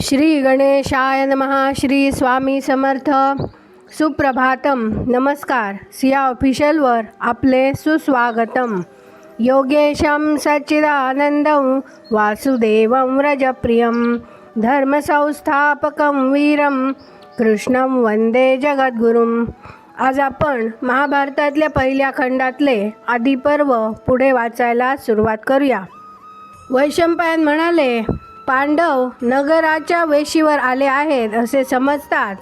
श्री गणेशाय नमः. श्री स्वामी समर्थ. सुप्रभातम. नमस्कार. सिया ऑफिशियलवर आपले सुस्वागतम. योगेशं सच्चिदानंदं वासुदेवं व्रजप्रियं धर्मसंस्थापकं वीरं कृष्णं वंदे जगद्गुरुं. आज आपण महाभारतातल्या पहिल्या खंडातले आदिपर्व पुढे वाचायला सुरुवात करूया. वैशंपायन म्हणाले, पांडव नगराच्या वेशीवर आले आहेत असे समजतात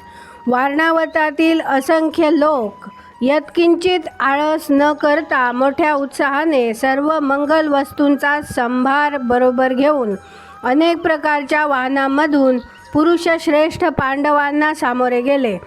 वारणावतातील असंख्य लोक यत्किंचित आळस न करता मोठ्या उत्साहाने सर्व मंगल वस्तूंचा संभार बरोबर घेऊन अनेक प्रकारच्या वाहनांमधून पुरुषश्रेष्ठ पांडवांना सामोरे गेले.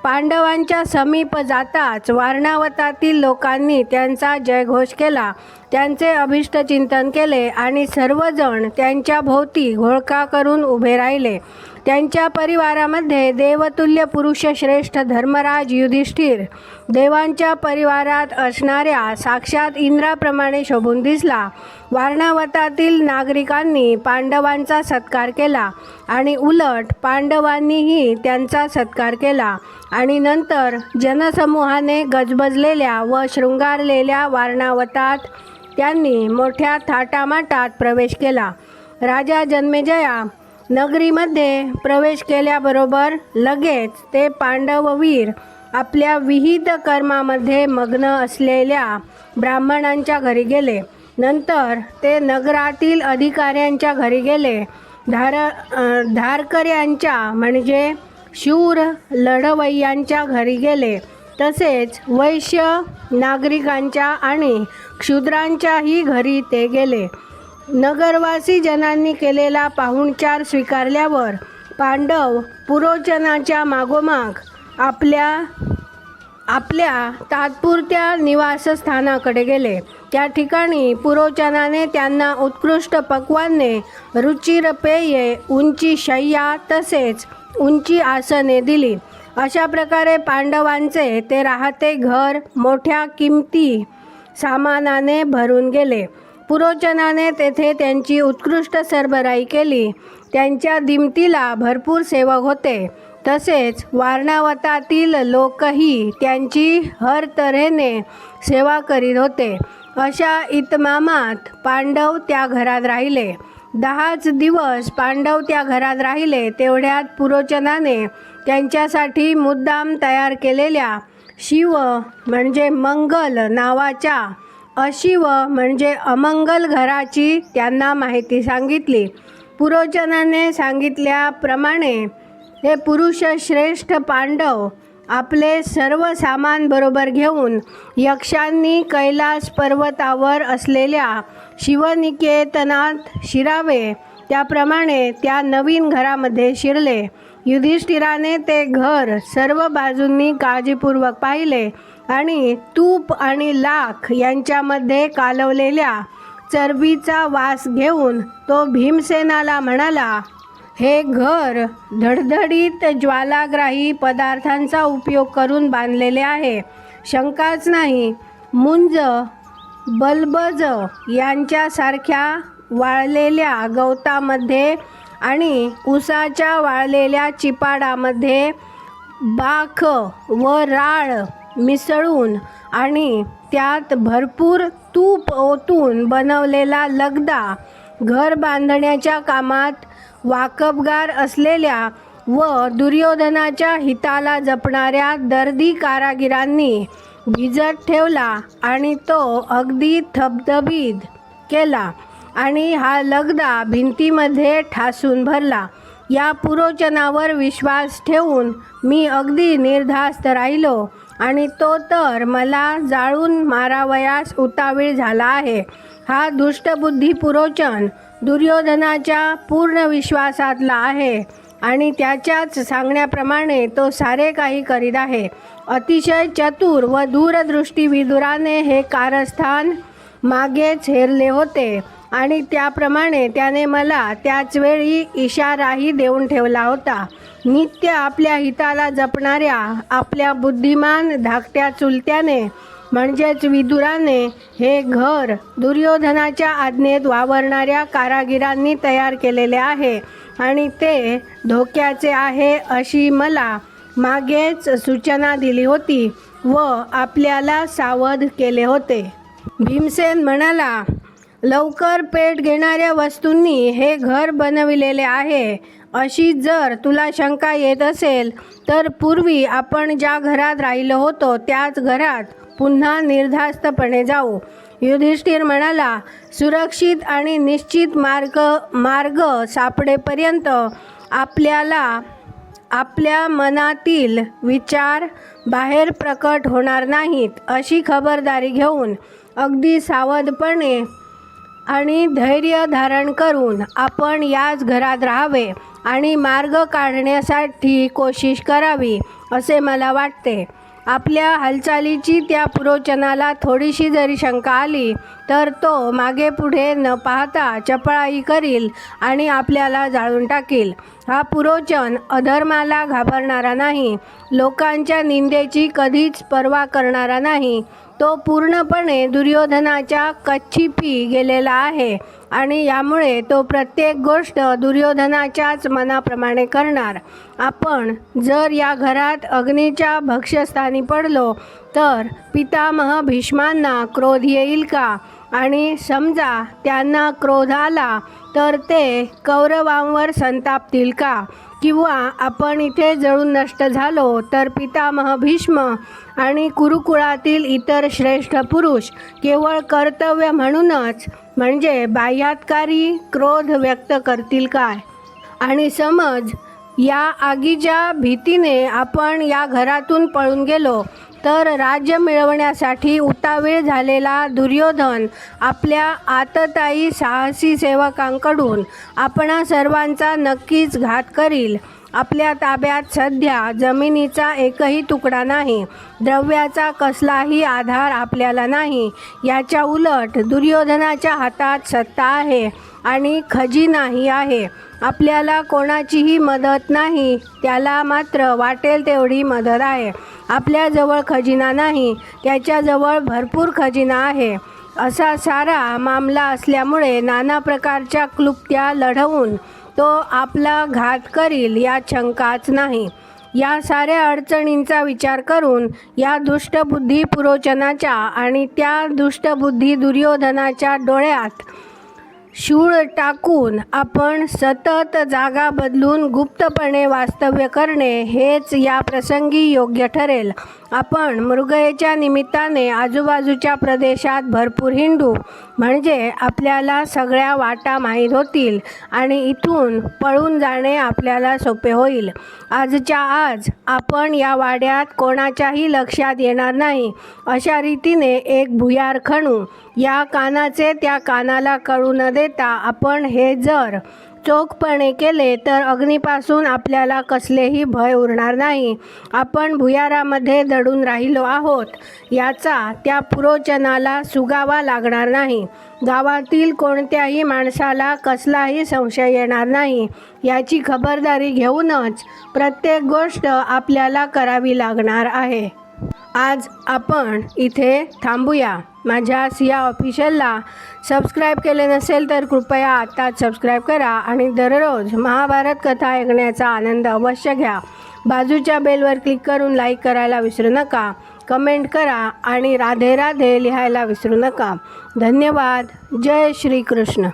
पांडवांच्या समीप जाताच वारणावतातील लोकांनी त्यांचा जयघोष केला, त्यांचे अभिष्ट चिंतन केले आणि सर्वजण त्यांच्या भोवती घोळका करून उभे राहिले. त्यांच्या परिवारामध्ये देवतुल्य पुरुषश्रेष्ठ धर्मराज युधिष्ठिर देवांच्या परिवारात असणाऱ्या साक्षात इंद्राप्रमाणे शोभून दिसला. वारणावतातील नागरिकांनी पांडवांचा सत्कार केला आणि उलट पांडवांनीही त्यांचा सत्कार केला. आणि नंतर जनसमूहाने गजबजलेल्या व शृंगारलेल्या वारणावतात त्यांनी मोठ्या थाटामाटात प्रवेश केला. राजा जन्मेजया नगरीमध्ये प्रवेश केल्याबरोबर लगेच ते पांडववीर आपल्या विहित कर्मामध्ये मग्न असलेल्या ब्राह्मणांच्या घरी गेले. नंतर ते नगरातील अधिकाऱ्यांच्या घरी गेले. धारकऱ्यांच्या म्हणजे शूर लढवय्यांच्या घरी गेले. तसेच वैश्य नागरिकांच्या आणि क्षुद्रांच्याही घरी ते गेले. नगरवासी जनांनी केलेला पाहुणचार स्वीकारल्यावर पांडव पुरोचनाच्या मागोमाग आपल्या तात्पुरत्या निवासस्थानाकडे गेले. त्या ठिकाणी पुरोचनाने त्यांना उत्कृष्ट पक्वान्ने, रुचिर पेये, उंची शय्या तसेच उंची आसने दिली. अशा प्रकारे पांडवांचे ते राहते घर मोठ्या किमती सामानाने भरून गेले. पुरोचनाने तेथे त्यांची उत्कृष्ट सरबराई केली. त्यांच्या दिमतीला भरपूर सेवक होते. तसेच वारणावतातील लोकही त्यांची हर तऱ्हेने सेवा करीत होते. अशा इतमामात पांडव त्या घरात राहिले. 10 दिवस पांडव त्या घरात राहिले. तेवढ्यात पुरोचनाने त्यांच्यासाठी मुद्दाम तयार केलेल्या शिव म्हणजे मंगल नावाच्या अशिव म्हणजे अमंगल घराची त्यांना माहिती सांगितली. पुरोचनाने सांगितल्याप्रमाणे हे पुरुषश्रेष्ठ पांडव आपले सर्व सामान बरोबर घेऊन यक्षांनी कैलास पर्वतावर असलेल्या शिवनिकेतनात शिरावे त्याप्रमाणे त्या नवीन घरामध्ये शिरले. युधिष्ठिराने ते घर सर्व बाजूंनी काळजीपूर्वक पाहिले आणि तूप आणि लाख यांच्यामध्ये कालवलेल्या चरबीचा वास घेऊन तो भीमसेनाला म्हणाला, हे घर धडधडीत ज्वालाग्राही पदार्थांचा उपयोग करून बांधलेले आहे. शंकाच नाही. मुंज, बलबज यांच्यासारख्या वाळलेल्या गवतामध्ये आणि उसाच्या वाळलेल्या चिपाडामध्ये बाख व राळ मिसळून आणि त्यात भरपूर तूप ओतून बनवलेला लगदा घर बांधण्याच्या कामात वाकबगार असलेल्या व दुर्योधनाच्या हिताला जपणाऱ्या दर्दी कारागिरांनी भिजत ठेवला आणि तो अगदी थबथबीत केला आणि हा लगदा भिंतीमध्ये ठासून भरला. या पुरोचनावर विश्वास ठेवून मी अगदी निर्धास्त राहिलो आणि तो तर मला जाळून मारावयास उतावीळ झाला आहे. हा दुष्टबुद्धी पुरोचन दुर्योधनाच्या पूर्ण विश्वासातला आहे आणि त्याच्याच सांगण्याप्रमाणे तो सारे काही करीत आहे. अतिशय चतुर व दूरदृष्टी विदुराने हे कारस्थान मागेच हेरले होते आणि त्याप्रमाणे त्याने मला त्याच वेळी इशाराही देऊन ठेवला होता. नित्य आपल्या हिताला जपणाऱ्या आपल्या बुद्धिमान धाकट्या चुलत्याने म्हणजेच विदुराने हे घर दुर्योधनाच्या आज्ञेत वावरणाऱ्या कारागिरांनी तयार केलेले आहे आणि ते धोक्याचे आहे अशी मला मागेच सूचना दिली होती व आपल्याला सावध केले होते. भीमसेन म्हणाला, लवकर पेट घेणाऱ्या वस्तूंनी हे घर बनविलेले आहे अशी जर तुला शंका येत असेल तर पूर्वी आपण ज्या घरात राहिलो होतो त्याच घरात पुन्हा निर्धास्तपणे जाऊ. युधिष्ठिर म्हणाला, सुरक्षित आणि निश्चित मार्ग सापडेपर्यंत आपल्याला आपल्या मनातील विचार बाहेर प्रकट होणार नाहीत अशी खबरदारी घेऊन अगदी सावधपणे आणि धैर्य धारण करून आपण याच घरात राहावे आणि मार्ग काढण्यासाठी कोशिश करावी असे मला वाटते. आपल्या हालचालीची त्या पुरोचनाला थोडीशी जरी शंका आली तर तो मागे पुढे न पाहता चपळाई करील आणि आपल्याला जाळून टाकील. हा पुरोचन अधर्माला घाबरणारा नाही, लोकांच्या निंदेची कधीच पर्वा करणारा नाही. तो पूर्णपणे दुर्योधनाच्या कच्छिपी गेलेला आहे आणि यामुळे तो प्रत्येक गोष्ट दुर्योधनाच्याच मनाप्रमाणे करणार. आपण जर या घरात अग्नीच्या भक्ष्यस्थानी पडलो तर पितामह भीष्मांना क्रोध येईल का? आणि समजा त्यांना क्रोध आला तर ते कौरवांवर संतापतील का? किंवा आपण इथे जळून नष्ट झालो तर पितामह भीष्म आणि कुरुकुळातील इतर श्रेष्ठ पुरुष केवळ कर्तव्य म्हणूनच म्हणजे बाह्यात्कारी क्रोध व्यक्त करतील काय? आणि समज या आगीच्या भीतीने आपण या घरातून पळून गेलो तर राज्य मिळवण्यासाठी उतावीळ झालेला दुर्योधन आपल्या आततायी साहसी सेवकांकडून आपणा सर्वांचा नक्कीच घात करील. आपल्या ताब्यात सध्या जमिनीचा एकही तुकडा नाही, द्रव्याचा कसलाही आधार आपल्याला नाही. याच्या उलट दुर्योधनाच्या हातात सत्ता आहे आणि खजिनाही आहे. आपल्याला कोणाचीही मदत नाही, त्याला मात्र वाटेल तेवढी मदत आहे. आपल्याजवळ खजिना नाही, त्याच्याजवळ भरपूर खजिना आहे. असा सारा मामला असल्यामुळे नाना प्रकारच्या क्लुप्त्या लढवून तो आपला घात करील यात शंकाच नाही. या साऱ्या अडचणींचा विचार करून या दुष्टबुद्धी पुरोचनाच्या आणि त्या दुष्टबुद्धी दुर्योधनाच्या डोळ्यात शूळ टाकून आपण सतत जागा बदलून गुप्तपणे वास्तव्य करणे हेच या प्रसंगी योग्य ठरेल. आपण मृगयेच्या निमित्ताने आजूबाजूच्या प्रदेशात भरपूर हिंडू, म्हणजे आपल्याला सगळ्या वाटा माहीत होतील आणि इथून पळून जाणे आपल्याला सोपे होईल. आजच्या आज आपण या वाड्यात कोणाच्याही लक्षात येणार नाही अशा रीतीने एक भुयार खणू. या कानाचे त्या कानाला कळू न देता आपण हे जर चोखपणे केले तर अग्नीपासून आपल्याला कसलेही भय उरणार नाही. आपण भुयारामध्ये दडून राहिलो आहोत याचा त्या पुरोचनाला सुगावा लागणार नाही. गावातील कोणत्याही माणसाला कसलाही संशय येणार नाही. याची खबरदारी घेऊनच प्रत्येक गोष्ट आपल्याला करावी लागणार आहे. आज आपण इथे थांबूया. माझ्या सिया ऑफिशियलला सबस्क्राईब केले नसेल तर कृपया आत्ताच सबस्क्राईब करा आणि दररोज महाभारत कथा ऐकण्याचा आनंद अवश्य घ्या. बाजूच्या बेलवर क्लिक करून लाईक करायला विसरू नका, कमेंट करा आणि राधे राधे लिहायला विसरू नका. धन्यवाद. जय श्री कृष्ण.